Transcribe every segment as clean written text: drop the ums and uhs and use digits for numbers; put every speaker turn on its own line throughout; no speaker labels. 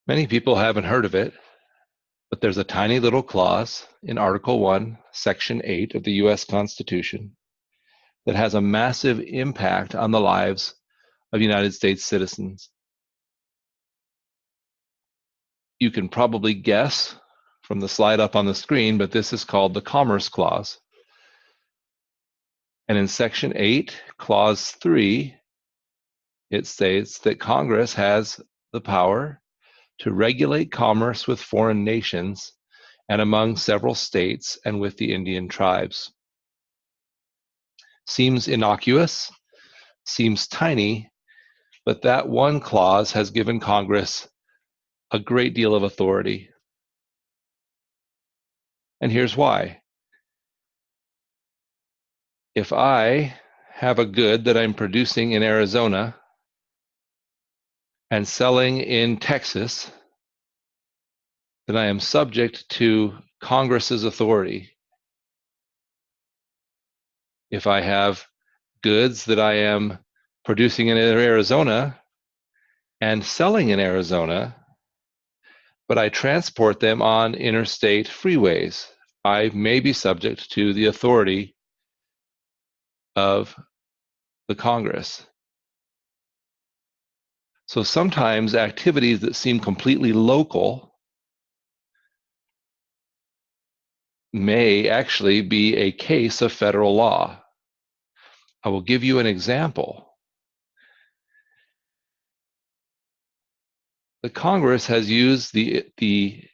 Many people haven't heard of it, but there's a tiny little clause in Article 1, Section 8 of the US Constitution that has a massive impact on the lives of United States citizens. You can probably guess from the slide up on the screen, but this is called the Commerce Clause. And in Section 8, Clause 3, it states that Congress has the power to regulate commerce with foreign nations and among several states and with the Indian tribes. Seems innocuous, seems tiny, but that one clause has given Congress a great deal of authority. And here's why. If I have a good that I'm producing in Arizona and selling in Texas, then I am subject to Congress's authority. If I have goods that I am producing in Arizona and selling in Arizona, but I transport them on interstate freeways, I may be subject to the authority of the Congress. So sometimes activities that seem completely local may actually be a case of federal law. I will give you an example. The Congress has used the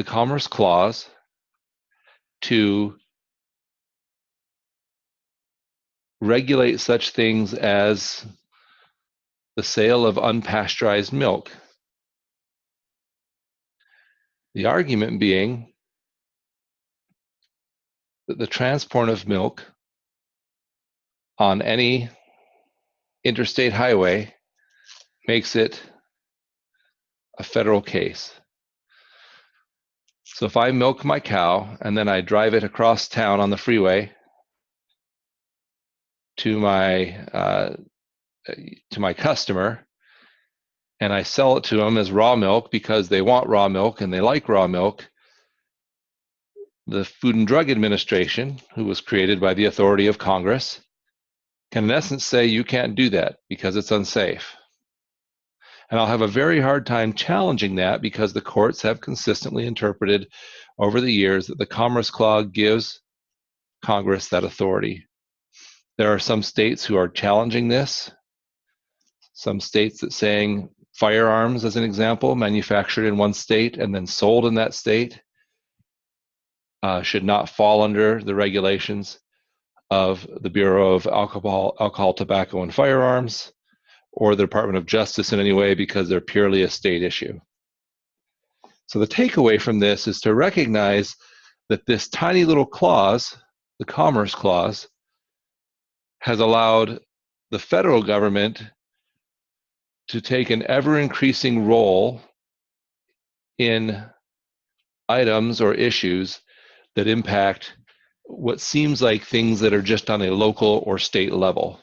Commerce Clause to regulate such things as the sale of unpasteurized milk. The argument being that the transport of milk on any interstate highway makes it a federal case. So if I milk my cow and then I drive it across town on the freeway to my customer, and I sell it to them as raw milk because they want raw milk and they like raw milk, the Food and Drug Administration, who was created by the authority of Congress, can in essence say you can't do that because it's unsafe. And I'll have a very hard time challenging that because the courts have consistently interpreted over the years that the Commerce Clause gives Congress that authority. There are some states who are challenging this. Some states that saying firearms, as an example, manufactured in one state and then sold in that state should not fall under the regulations of the Bureau of Alcohol, Tobacco, and Firearms or the Department of Justice in any way because they're purely a state issue. So the takeaway from this is to recognize that this tiny little clause, the Commerce Clause, has allowed the federal government to take an ever-increasing role in items or issues that impact what seems like things that are just on a local or state level.